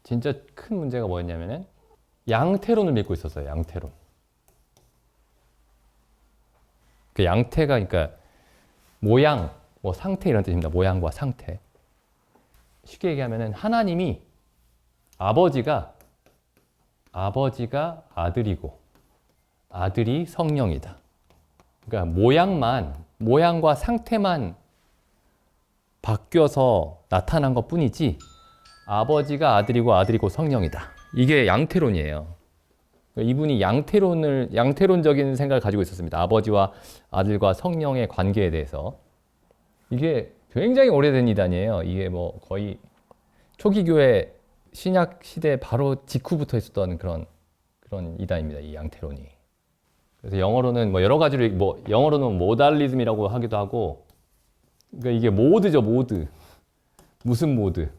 진짜 큰 문제가 뭐였냐면은 양태론을 믿고 있었어요. 양태론. 그 양태가 그러니까 모양, 뭐 상태 이런 뜻입니다. 모양과 상태. 쉽게 얘기하면은 하나님이 아버지가 아들이고 아들이 성령이다. 그러니까 모양과 상태만 바뀌어서 나타난 것 뿐이지 아버지가 아들이고 성령이다. 이게 양태론이에요. 이분이 양태론적인 생각을 가지고 있었습니다. 아버지와 아들과 성령의 관계에 대해서. 이게 굉장히 오래된 이단이에요. 이게 뭐 거의 초기 교회 신약 시대 바로 직후부터 있었던 그런 이단입니다. 이 양태론이. 그래서 영어로는 뭐 여러 가지로 영어로는 모달리즘이라고 하기도 하고, 그러니까 이게 모드죠, 모드. 무슨 모드?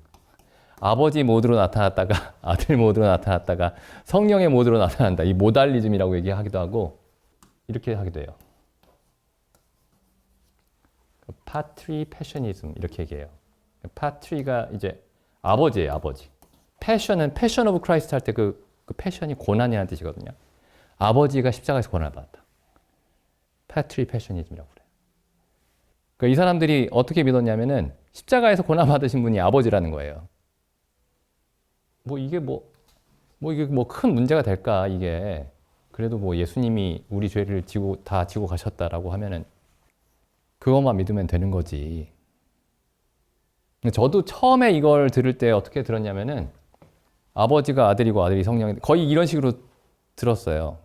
아버지 모드로 나타났다가 아들 모드로 나타났다가 성령의 모드로 나타난다. 이 모달리즘이라고 얘기하기도 하고 이렇게 하기도 해요. 파트리 패셔니즘 이렇게 얘기해요. 파트리가 이제 아버지예요, 아버지. 패션은 패션 오브 크라이스트 할 때 그 패션이 고난이라는 뜻이거든요. 아버지가 십자가에서 고난을 받았다. 파트리 패셔니즘이라고 그래요. 그러니까 이 사람들이 어떻게 믿었냐면은 십자가에서 고난 받으신 분이 아버지라는 거예요. 이게 큰 문제가 될까, 이게. 그래도 뭐 예수님이 우리 죄를 다 지고 가셨다라고 하면은 그것만 믿으면 되는 거지. 저도 처음에 이걸 들을 때 어떻게 들었냐면은 아버지가 아들이고 아들이 성령인데 거의 이런 식으로 들었어요.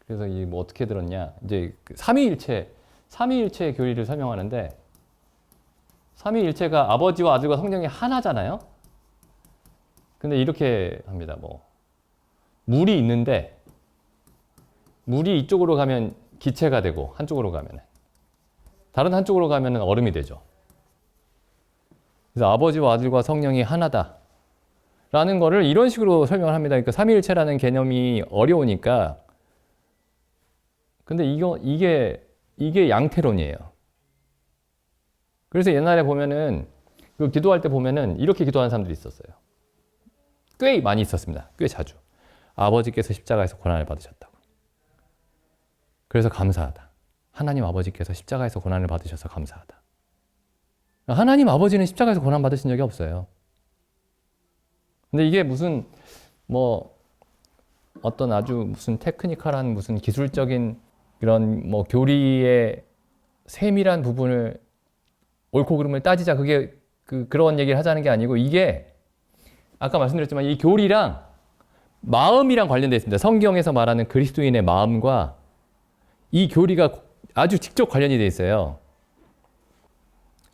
그래서 뭐 어떻게 들었냐. 이제 삼위일체의 교리를 설명하는데 삼위일체가 아버지와 아들과 성령이 하나잖아요. 근데 이렇게 합니다. 물이 있는데 물이 이쪽으로 가면 기체가 되고 한쪽으로 가면 다른 한쪽으로 가면 얼음이 되죠. 그래서 아버지와 아들과 성령이 하나다 라는 거를 이런 식으로 설명을 합니다. 그러니까 삼위일체라는 개념이 어려우니까. 근데 이게 양태론이에요. 그래서 옛날에 보면은 기도할 때 보면은 이렇게 기도하는 사람들이 있었어요. 꽤 많이 있었습니다. 꽤 자주. 아버지께서 십자가에서 고난을 받으셨다고. 그래서 감사하다. 하나님 아버지께서 십자가에서 고난을 받으셔서 감사하다. 하나님 아버지는 십자가에서 고난 받으신 적이 없어요. 근데 이게 무슨 어떤 아주 무슨 테크니컬한 무슨 기술적인 그런 교리의 세밀한 부분을 옳고 그름을 따지자 그런 얘기를 하자는 게 아니고, 이게 아까 말씀드렸지만 이 교리랑 마음이랑 관련되어 있습니다. 성경에서 말하는 그리스도인의 마음과 이 교리가 아주 직접 관련이 되어 있어요.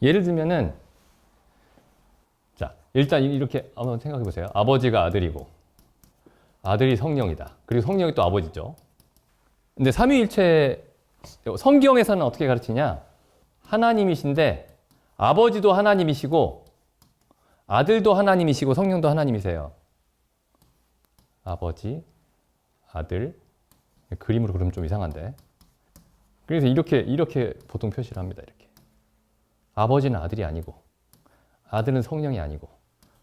예를 들면은, 자, 일단 이렇게 한번 생각해 보세요. 아버지가 아들이고, 아들이 성령이다. 그리고 성령이 또 아버지죠. 근데 삼위일체, 성경에서는 어떻게 가르치냐? 하나님이신데, 아버지도 하나님이시고, 아들도 하나님이시고, 성령도 하나님이세요. 아버지, 아들, 그림으로 그러면 좀 이상한데. 그래서 이렇게 보통 표시를 합니다. 이렇게. 아버지는 아들이 아니고, 아들은 성령이 아니고,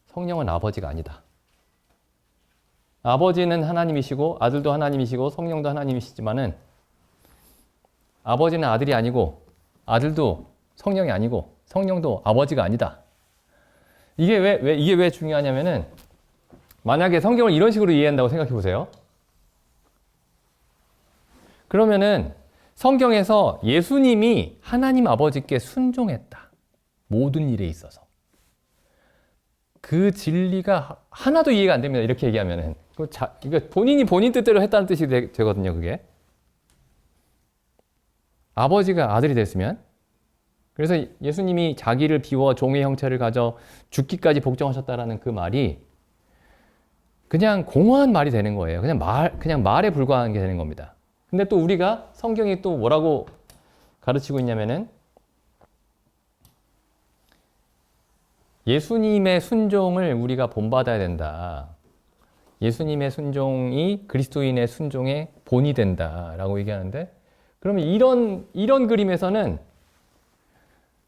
성령은 아버지가 아니다. 아버지는 하나님이시고, 아들도 하나님이시고, 성령도 하나님이시지만은, 아버지는 아들이 아니고, 아들도 성령이 아니고, 성령도 아버지가 아니다. 이게 왜 중요하냐면은, 만약에 성경을 이런 식으로 이해한다고 생각해 보세요. 그러면은, 성경에서 예수님이 하나님 아버지께 순종했다. 모든 일에 있어서. 그 진리가 하나도 이해가 안 됩니다. 이렇게 얘기하면은. 그러니까 본인 뜻대로 했다는 뜻이 되거든요, 그게. 아버지가 아들이 됐으면. 그래서 예수님이 자기를 비워 종의 형체를 가져 죽기까지 복종하셨다라는 그 말이 그냥 공허한 말이 되는 거예요. 그냥 말에 불과한 게 되는 겁니다. 근데 또 우리가 성경이 또 뭐라고 가르치고 있냐면은 예수님의 순종을 우리가 본받아야 된다. 예수님의 순종이 그리스도인의 순종의 본이 된다라고 얘기하는데, 그러면 이런 그림에서는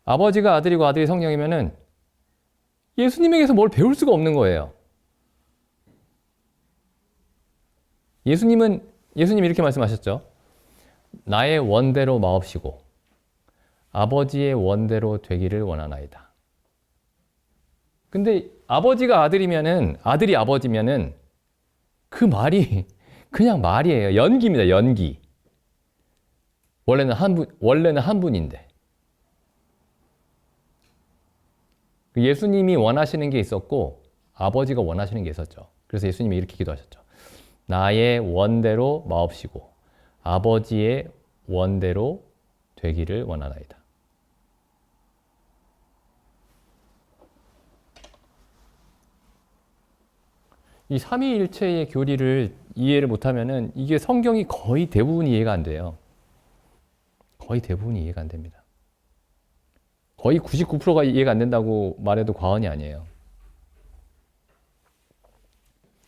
아버지가 아들이고 아들이 성령이면은 예수님에게서 뭘 배울 수가 없는 거예요. 예수님이 이렇게 말씀하셨죠. 나의 원대로 마옵시고 아버지의 원대로 되기를 원하나이다. 근데 아버지가 아들이면은, 아들이 아버지면은 그 말이 그냥 말이에요. 연기입니다. 연기. 원래는 한 분인데. 예수님이 원하시는 게 있었고 아버지가 원하시는 게 있었죠. 그래서 예수님이 이렇게 기도하셨죠. 나의 원대로 마옵시고 아버지의 원대로 되기를 원하나이다. 이 삼위일체의 교리를 이해를 못하면은 이게 성경이 거의 대부분 이해가 안 돼요. 거의 대부분이 이해가 안 됩니다. 거의 99%가 이해가 안 된다고 말해도 과언이 아니에요.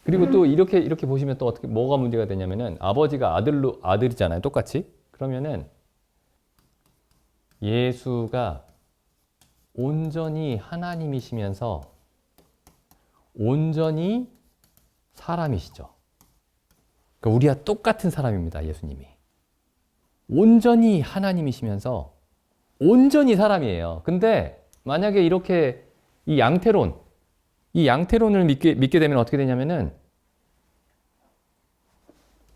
그리고 또 이렇게 보시면 또 어떻게 뭐가 문제가 되냐면은 아버지가 아들이잖아요. 똑같이. 그러면은 예수가 온전히 하나님이시면서 온전히 사람이시죠. 그러니까 우리와 똑같은 사람입니다. 예수님이. 온전히 하나님이시면서 온전히 사람이에요. 근데 만약에 이렇게 이 양태론을 믿게 되면 어떻게 되냐면은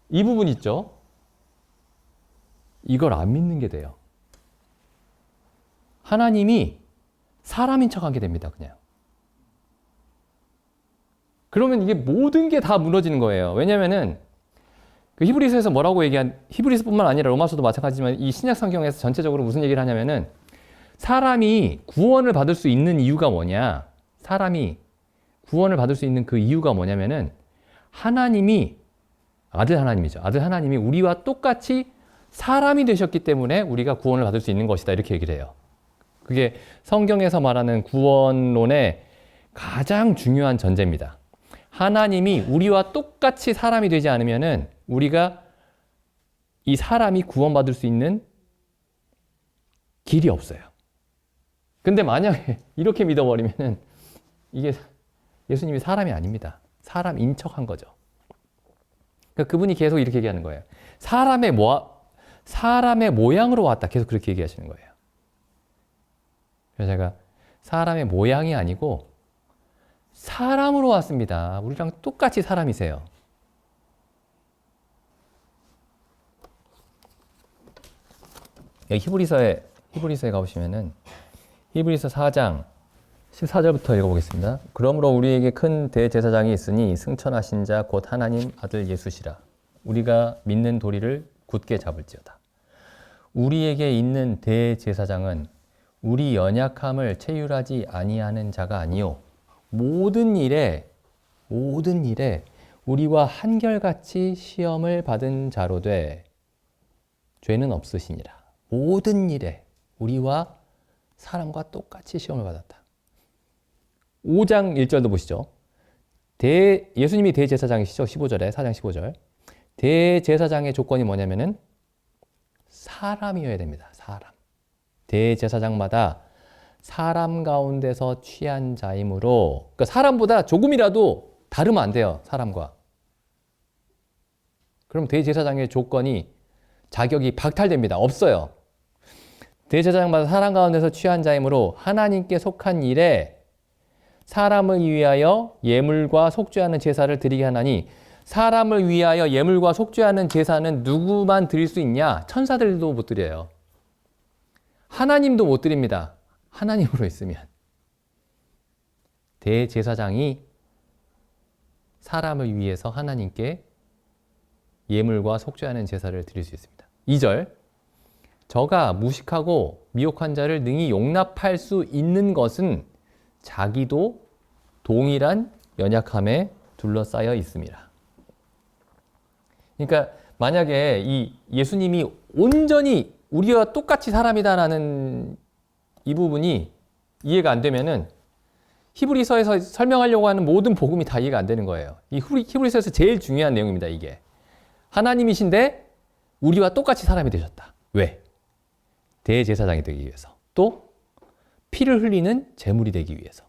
이 부분 있죠. 이걸 안 믿는 게 돼요. 하나님이 사람인 척하게 됩니다. 그냥. 그러면 이게 모든 게 다 무너지는 거예요. 왜냐면은 그 히브리서에서 히브리서뿐만 아니라 로마서도 마찬가지지만 이 신약 성경에서 전체적으로 무슨 얘기를 하냐면은 사람이 구원을 받을 수 있는 이유가 뭐냐? 사람이 구원을 받을 수 있는 그 이유가 뭐냐면은 아들 하나님이 우리와 똑같이 사람이 되셨기 때문에 우리가 구원을 받을 수 있는 것이다. 이렇게 얘기를 해요. 그게 성경에서 말하는 구원론의 가장 중요한 전제입니다. 하나님이 우리와 똑같이 사람이 되지 않으면은 우리가 이 사람이 구원받을 수 있는 길이 없어요. 근데 만약에 이렇게 믿어버리면은 이게 예수님이 사람이 아닙니다. 사람인 척한 거죠. 그러니까 그분이 계속 이렇게 얘기하는 거예요. 사람의 모양으로 왔다. 계속 그렇게 얘기하시는 거예요. 그래서 제가 사람의 모양이 아니고 사람으로 왔습니다. 우리랑 똑같이 사람이세요. 여기 히브리서에 가보시면은 히브리서 4장 14절부터 읽어보겠습니다. 그러므로 우리에게 큰 대제사장이 있으니 승천하신 자 곧 하나님 아들 예수시라. 우리가 믿는 도리를 굳게 잡을지어다. 우리에게 있는 대제사장은 우리 연약함을 체휼하지 아니하는 자가 아니요 모든 일에 우리와 한결같이 시험을 받은 자로 돼 죄는 없으시니라. 모든 일에 우리와 사람과 똑같이 시험을 받았다. 5장 1절도 보시죠. 예수님이 대제사장이시죠. 15절에 4장 15절. 대제사장의 조건이 뭐냐면은 사람이어야 됩니다. 사람. 대제사장마다 사람 가운데서 취한 자이므로, 그러니까 사람보다 조금이라도 다르면 안 돼요. 사람과. 그럼 대제사장의 조건이 자격이 박탈됩니다. 없어요. 대제사장마다 사람 가운데서 취한 자이므로 하나님께 속한 일에 사람을 위하여 예물과 속죄하는 제사를 드리게 하나니, 사람을 위하여 예물과 속죄하는 제사는 누구만 드릴 수 있냐? 천사들도 못 드려요. 하나님도 못 드립니다. 하나님으로 있으면. 대제사장이 사람을 위해서 하나님께 예물과 속죄하는 제사를 드릴 수 있습니다. 2절. 저가 무식하고 미혹한 자를 능히 용납할 수 있는 것은 자기도 동일한 연약함에 둘러싸여 있습니다. 그러니까 만약에 이 예수님이 온전히 우리와 똑같이 사람이다라는 이 부분이 이해가 안 되면은 히브리서에서 설명하려고 하는 모든 복음이 다 이해가 안 되는 거예요. 이 히브리서에서 제일 중요한 내용입니다. 이게 하나님이신데 우리와 똑같이 사람이 되셨다. 왜? 대제사장이 되기 위해서. 또 피를 흘리는 제물이 되기 위해서.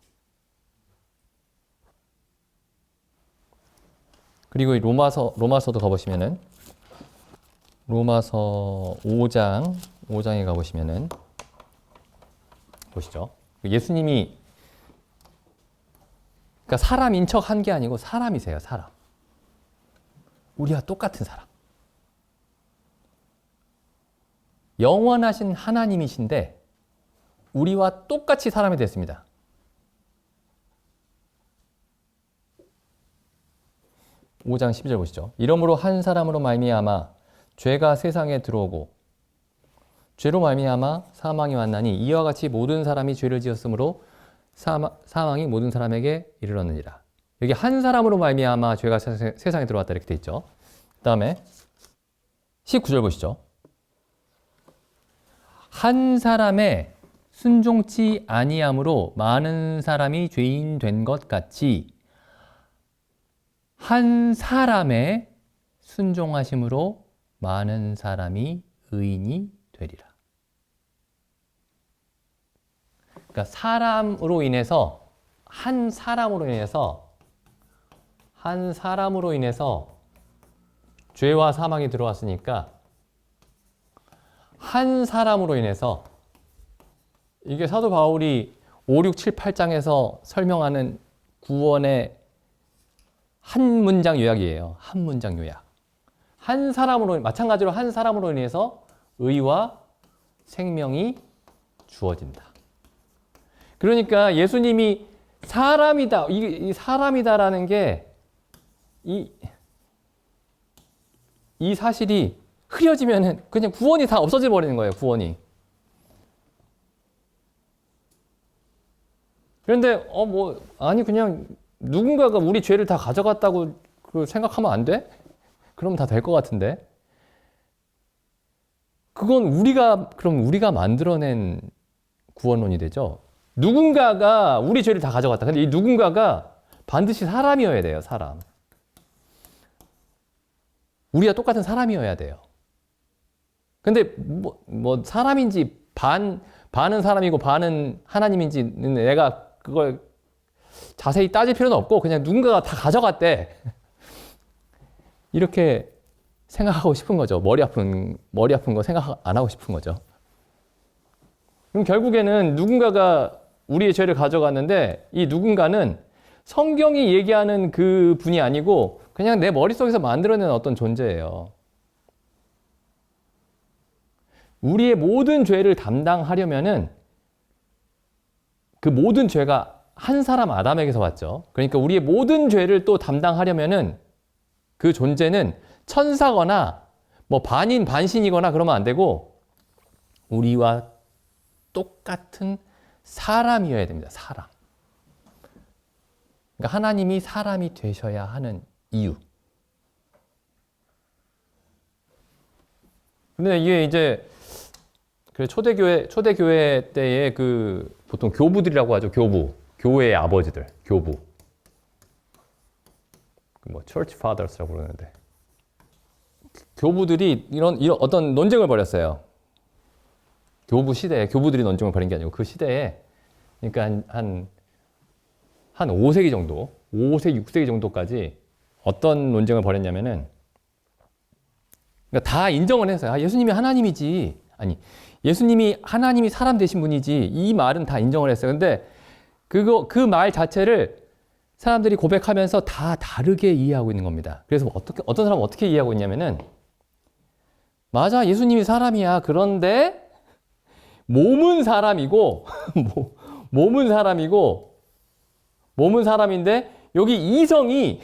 그리고 이 로마서도 가보시면은 로마서 5장에 가보시면은 보시죠. 예수님이 그러니까 사람인 척 한 게 아니고 사람이세요, 사람. 우리와 똑같은 사람. 영원하신 하나님이신데 우리와 똑같이 사람이 됐습니다. (5장 12절) 보시죠. 이러므로 한 사람으로 말미암아 죄가 세상에 들어오고 죄로 말미암아 사망이 왔나니 이와 같이 모든 사람이 죄를 지었으므로 사망이 모든 사람에게 이르렀느니라. 여기 한 사람으로 말미암아 죄가 세상에 들어왔다 이렇게 돼 있죠. 그 다음에 19절 보시죠. 한 사람의 순종치 아니함으로 많은 사람이 죄인 된 것 같이 한 사람의 순종하심으로 많은 사람이 의인이 되리라. 그러니까 사람으로 인해서 한 사람으로 인해서 죄와 사망이 들어왔으니까 한 사람으로 인해서 이게 사도 바울이 5, 6, 7, 8장에서 설명하는 구원의 한 문장 요약이에요. 한 문장 요약. 마찬가지로 한 사람으로 인해서 의와 생명이 주어진다. 그러니까 예수님이 사람이다, 이 사람이다라는 게 이 사실이 흐려지면은 그냥 구원이 다 없어져 버리는 거예요, 구원이. 그런데 아니 그냥 누군가가 우리 죄를 다 가져갔다고 생각하면 안 돼? 그럼 다 될 것 같은데. 그건 그럼 우리가 만들어낸 구원론이 되죠. 누군가가 우리 죄를 다 가져갔다. 근데 이 누군가가 반드시 사람이어야 돼요, 사람. 우리와 똑같은 사람이어야 돼요. 근데 사람인지 반은 사람이고 반은 하나님인지는 내가 그걸 자세히 따질 필요는 없고 그냥 누군가가 다 가져갔대. 이렇게 생각하고 싶은 거죠. 머리 아픈 거 생각 안 하고 싶은 거죠. 그럼 결국에는 누군가가 우리의 죄를 가져갔는데 이 누군가는 성경이 얘기하는 그 분이 아니고 그냥 내 머릿속에서 만들어낸 어떤 존재예요. 우리의 모든 죄를 담당하려면은 그 모든 죄가 한 사람 아담에게서 왔죠. 그러니까 우리의 모든 죄를 또 담당하려면은 그 존재는 천사거나 반인 반신이거나 그러면 안 되고 우리와 똑같은 사람이어야 됩니다. 사람. 그러니까 하나님이 사람이 되셔야 하는 이유. 근데 이게 이제 초대교회 때의 보통 교부들이라고 하죠. 교회의 아버지들, 교부. church fathers라고 그러는데. 교부들이 이런 어떤 논쟁을 벌였어요. 교부 시대에, 교부들이 논쟁을 벌인 게 아니고 그 시대에, 그러니까 한 5세기 정도, 5세기, 6세기 정도까지 어떤 논쟁을 벌였냐면은, 그러니까 다 인정을 했어요. 예수님이 하나님이지. 아니, 예수님이 하나님이 사람 되신 분이지. 이 말은 다 인정을 했어요. 근데 그 말 자체를 사람들이 고백하면서 다 다르게 이해하고 있는 겁니다. 그래서 어떤 사람은 어떻게 이해하고 있냐면은, 맞아, 예수님이 사람이야. 그런데 몸은 사람이고, 몸은 사람인데 여기 이성이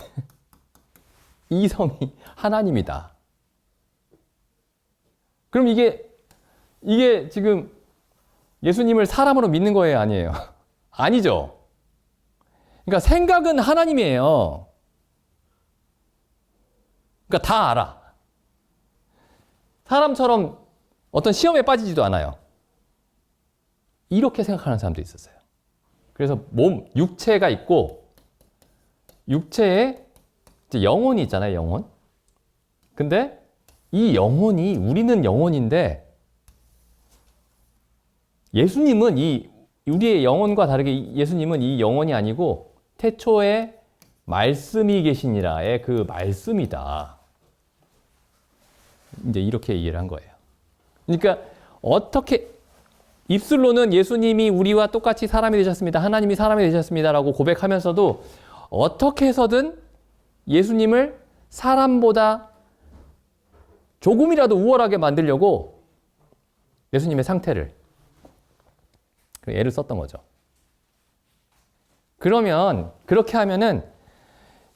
하나님이다. 그럼 이게 지금 예수님을 사람으로 믿는 거예요, 아니에요? 아니죠. 그러니까 생각은 하나님이에요. 그러니까 다 알아. 사람처럼 어떤 시험에 빠지지도 않아요. 이렇게 생각하는 사람도 있었어요. 그래서 육체가 있고, 육체에 이제 영혼이 있잖아요, 영혼. 근데 이 영혼이, 우리는 영혼인데, 예수님은 우리의 영혼과 다르게 예수님은 이 영혼이 아니고, 태초에 말씀이 계시니라의 그 말씀이다. 이제 이렇게 이해를 한 거예요. 그러니까 어떻게 입술로는 예수님이 우리와 똑같이 사람이 되셨습니다. 하나님이 사람이 되셨습니다라고 고백하면서도 어떻게 해서든 예수님을 사람보다 조금이라도 우월하게 만들려고 예수님의 상태를 애를 썼던 거죠. 그러면 그렇게 하면은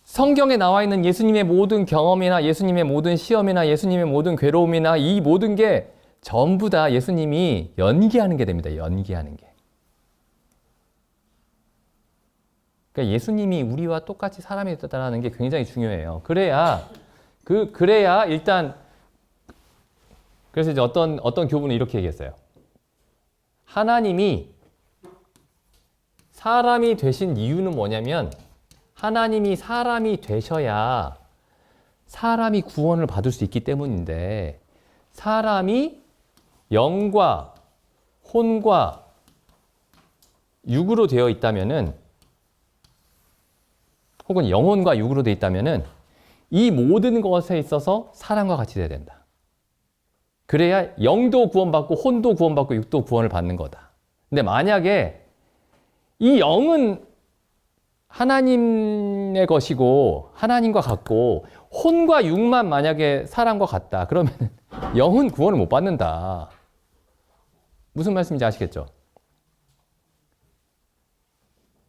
성경에 나와 있는 예수님의 모든 경험이나 예수님의 모든 시험이나 예수님의 모든 괴로움이나 이 모든 게 전부 다 예수님이 연기하는 게 됩니다. 연기하는 게. 그러니까 예수님이 우리와 똑같이 사람이 됐다는 게 굉장히 중요해요. 그래야 일단 그래서 이제 어떤 교부는 이렇게 얘기했어요. 하나님이 사람이 되신 이유는 뭐냐면 하나님이 사람이 되셔야 사람이 구원을 받을 수 있기 때문인데 사람이 영과 혼과 육으로 되어 있다면은 혹은 영혼과 육으로 되어 있다면은 이 모든 것에 있어서 사람과 같이 돼야 된다. 그래야 영도 구원받고 혼도 구원받고 육도 구원을 받는 거다. 근데 만약에 이 영은 하나님의 것이고 하나님과 같고 혼과 육만 만약에 사람과 같다. 그러면 영은 구원을 못 받는다. 무슨 말씀인지 아시겠죠?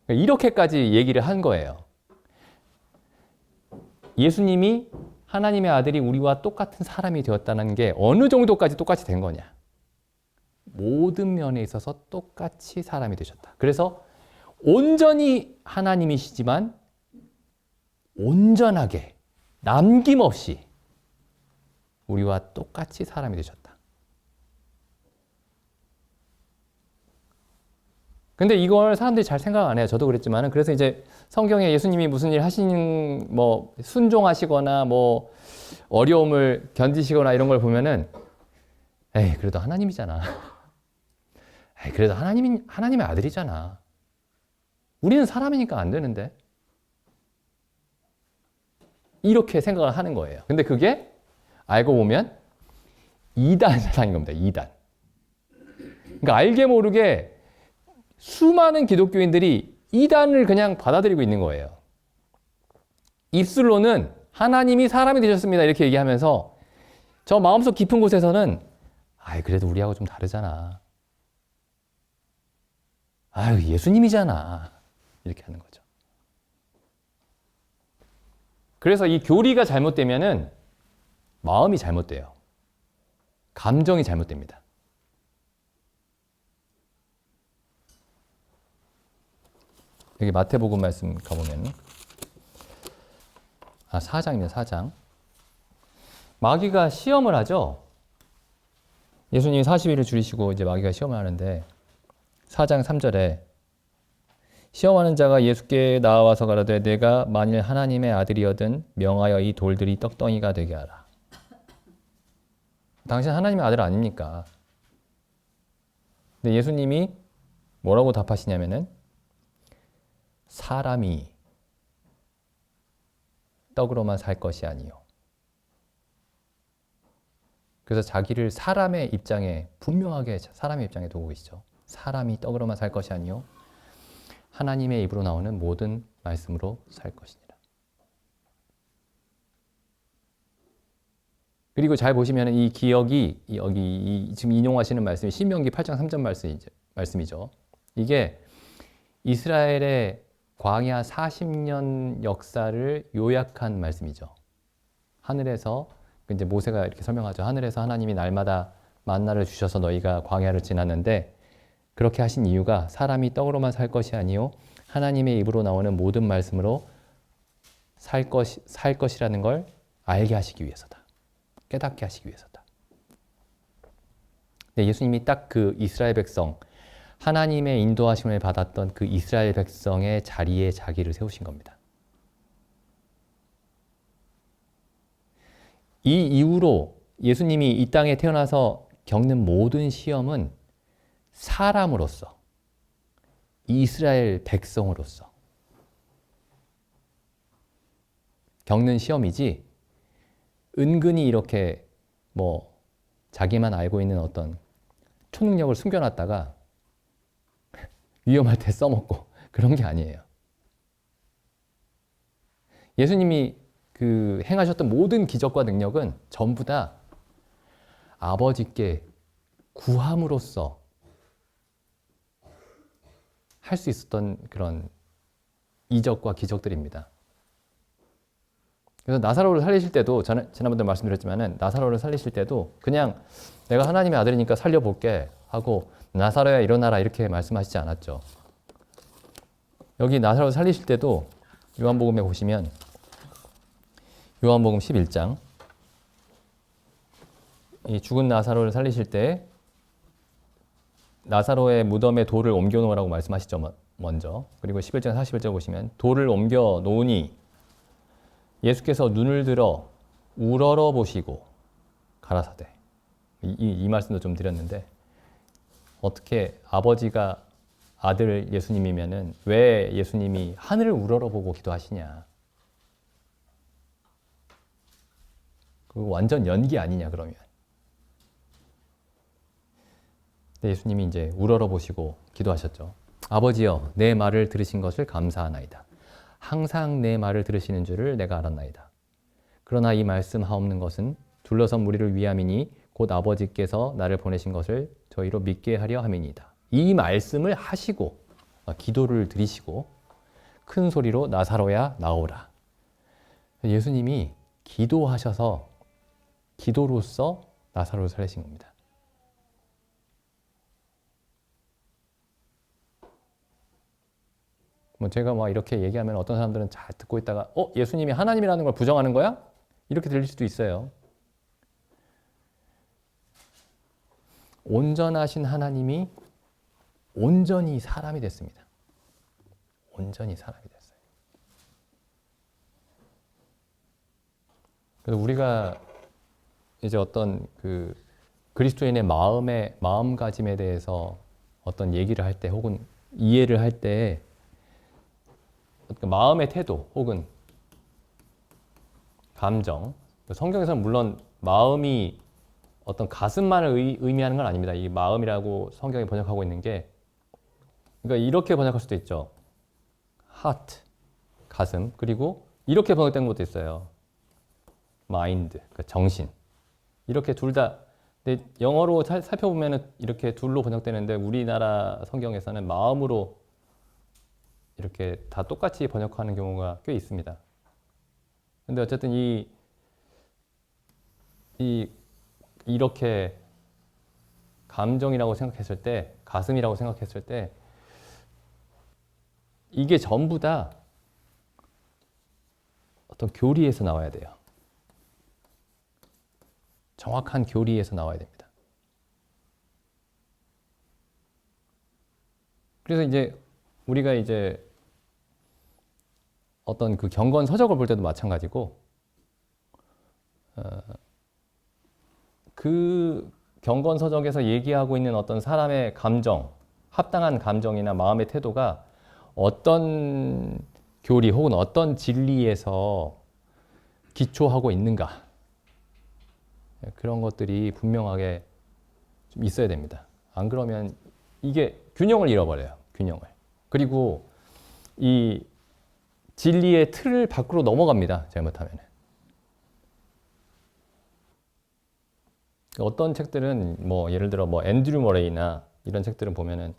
이렇게까지 얘기를 한 거예요. 예수님이 하나님의 아들이 우리와 똑같은 사람이 되었다는 게 어느 정도까지 똑같이 된 거냐. 모든 면에 있어서 똑같이 사람이 되셨다. 그래서 온전히 하나님이시지만 온전하게 남김없이 우리와 똑같이 사람이 되셨다. 근데 이걸 사람들이 잘 생각 안 해요. 저도 그랬지만은. 그래서 이제 성경에 예수님이 무슨 일 하시는, 순종하시거나, 어려움을 견디시거나 이런 걸 보면은, 에이, 그래도 하나님이잖아. 에이, 그래도 하나님의 아들이잖아. 우리는 사람이니까 안 되는데. 이렇게 생각을 하는 거예요. 근데 그게 알고 보면 이단 사상인 겁니다. 이단. 그러니까 알게 모르게 수많은 기독교인들이 이단을 그냥 받아들이고 있는 거예요. 입술로는 하나님이 사람이 되셨습니다. 이렇게 얘기하면서 저 마음속 깊은 곳에서는 아이, 그래도 우리하고 좀 다르잖아. 아유, 예수님이잖아. 이렇게 하는 거죠. 그래서 이 교리가 잘못되면은 마음이 잘못돼요. 감정이 잘못됩니다. 여기 마태복음 말씀 가보면 4장입니다. 4장. 마귀가 시험을 하죠. 예수님이 40일을 줄이시고 이제 마귀가 시험을 하는데 4장 3절에 시험하는 자가 예수께 나와서 가라되 내가 만일 하나님의 아들이거든 명하여 이 돌들이 떡덩이가 되게 하라. 당신 하나님의 아들 아닙니까? 근데 예수님이 뭐라고 답하시냐면은 사람이 떡으로만 살 것이 아니요. 그래서 자기를 사람의 입장에 분명하게 사람의 입장에 두고 계시죠. 사람이 떡으로만 살 것이 아니요. 하나님의 입으로 나오는 모든 말씀으로 살 것이니라. 그리고 잘 보시면 이 기억이 여기 지금 인용하시는 말씀이 신명기 8장 3절 말씀이죠. 이게 이스라엘의 광야 40년 역사를 요약한 말씀이죠. 하늘에서 이제 모세가 이렇게 설명하죠. 하늘에서 하나님이 날마다 만나를 주셔서 너희가 광야를 지났는데 그렇게 하신 이유가 사람이 떡으로만 살 것이 아니요 하나님의 입으로 나오는 모든 말씀으로 살 것이라는 걸 알게 하시기 위해서다. 깨닫게 하시기 위해서다. 네, 예수님이 딱 그 이스라엘 백성 하나님의 인도하심을 받았던 그 이스라엘 백성의 자리에 자기를 세우신 겁니다. 이 이후로 예수님이 이 땅에 태어나서 겪는 모든 시험은 사람으로서, 이스라엘 백성으로서 겪는 시험이지 은근히 이렇게 뭐 자기만 알고 있는 어떤 초능력을 숨겨놨다가 위험할 때 써먹고 그런 게 아니에요. 예수님이 그 행하셨던 모든 기적과 능력은 전부 다 아버지께 구함으로써 할 수 있었던 그런 이적과 기적들입니다. 그래서 나사로를 살리실 때도 지난번에 말씀드렸지만은 나사로를 살리실 때도 그냥 내가 하나님의 아들이니까 살려볼게 하고 나사로야 일어나라 이렇게 말씀하시지 않았죠. 여기 나사로 살리실 때도 요한복음에 보시면 요한복음 11장 이 죽은 나사로를 살리실 때 나사로의 무덤에 돌을 옮겨 놓으라고 말씀하시죠. 먼저. 그리고 11장 41절 보시면 돌을 옮겨 놓으니 예수께서 눈을 들어 우러러 보시고 가라사대. 이 말씀도 좀 드렸는데 어떻게 아버지가 아들 예수님이면은 왜 예수님이 하늘을 우러러 보고 기도하시냐? 그거 완전 연기 아니냐 그러면? 예수님이 이제 우러러 보시고 기도하셨죠. 아버지여, 내 말을 들으신 것을 감사하나이다. 항상 내 말을 들으시는 줄을 내가 알았나이다. 그러나 이 말씀 하옵는 것은 둘러선 무리를 위함이니 곧 아버지께서 나를 보내신 것을 저희로 믿게 하려 함이니이다. 이 말씀을 하시고 기도를 드리시고 큰 소리로 나사로야 나오라. 예수님이 기도하셔서 기도로서 나사로를 살리신 겁니다. 뭐 제가 막 이렇게 얘기하면 어떤 사람들은 잘 듣고 있다가 예수님이 하나님이라는 걸 부정하는 거야? 이렇게 들릴 수도 있어요. 온전하신 하나님이 온전히 사람이 됐습니다. 온전히 사람이 됐어요. 그래서 우리가 이제 어떤 그 그리스도인의 마음가짐에 대해서 어떤 얘기를 할 때 혹은 이해를 할 때 마음의 태도 혹은 감정, 성경에서는 물론 마음이 어떤 가슴만을 의미하는 건 아닙니다. 이 마음이라고 성경이 번역하고 있는 게 그러니까 이렇게 번역할 수도 있죠. heart, 가슴. 그리고 이렇게 번역된 것도 있어요. mind, 그러니까 정신. 이렇게 둘 다 근데 영어로 살펴보면 이렇게 둘로 번역되는데 우리나라 성경에서는 마음으로 이렇게 다 똑같이 번역하는 경우가 꽤 있습니다. 근데 어쨌든 이렇게 감정이라고 생각했을 때, 가슴이라고 생각했을 때, 이게 전부 다 어떤 교리에서 나와야 돼요. 정확한 교리에서 나와야 됩니다. 그래서 이제 우리가 이제 어떤 그 경건 서적을 볼 때도 마찬가지고, 그 경건 서적에서 얘기하고 있는 어떤 사람의 감정, 합당한 감정이나 마음의 태도가 어떤 교리 혹은 어떤 진리에서 기초하고 있는가, 그런 것들이 분명하게 좀 있어야 됩니다. 안 그러면 이게 균형을 잃어버려요. 균형을. 그리고 이 진리의 틀을 밖으로 넘어갑니다. 잘못하면. 어떤 책들은 뭐 예를 들어 뭐 앤드류 머레이나 이런 책들은 보면은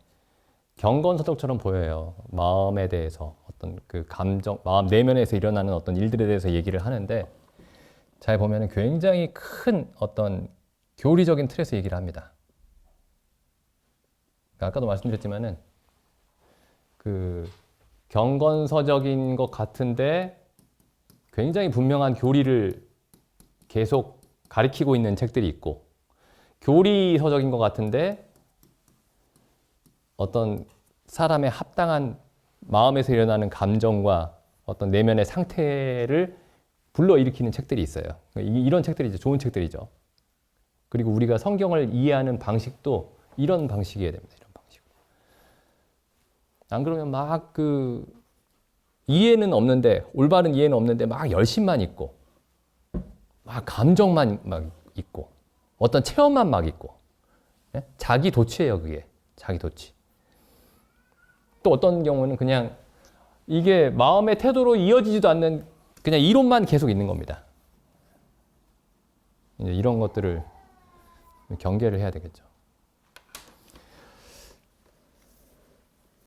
경건서적처럼 보여요. 마음에 대해서 어떤 그 감정, 마음 내면에서 일어나는 어떤 일들에 대해서 얘기를 하는데 잘 보면은 굉장히 큰 어떤 교리적인 틀에서 얘기를 합니다. 아까도 말씀드렸지만은 그 경건서적인 것 같은데 굉장히 분명한 교리를 계속 가리키고 있는 책들이 있고 교리서적인 것 같은데 어떤 사람의 합당한 마음에서 일어나는 감정과 어떤 내면의 상태를 불러일으키는 책들이 있어요. 이런 책들이 이제 좋은 책들이죠. 그리고 우리가 성경을 이해하는 방식도 이런 방식이어야 됩니다. 이런 방식. 안 그러면 막 이해는 없는데, 올바른 이해는 없는데 막 열심만 있고, 막 감정만 막 있고, 어떤 체험만 막 있고, 예? 자기 도취예요, 그게. 자기 도취. 또 어떤 경우는 그냥 이게 마음의 태도로 이어지지도 않는 그냥 이론만 계속 있는 겁니다. 이제 이런 것들을 경계를 해야 되겠죠.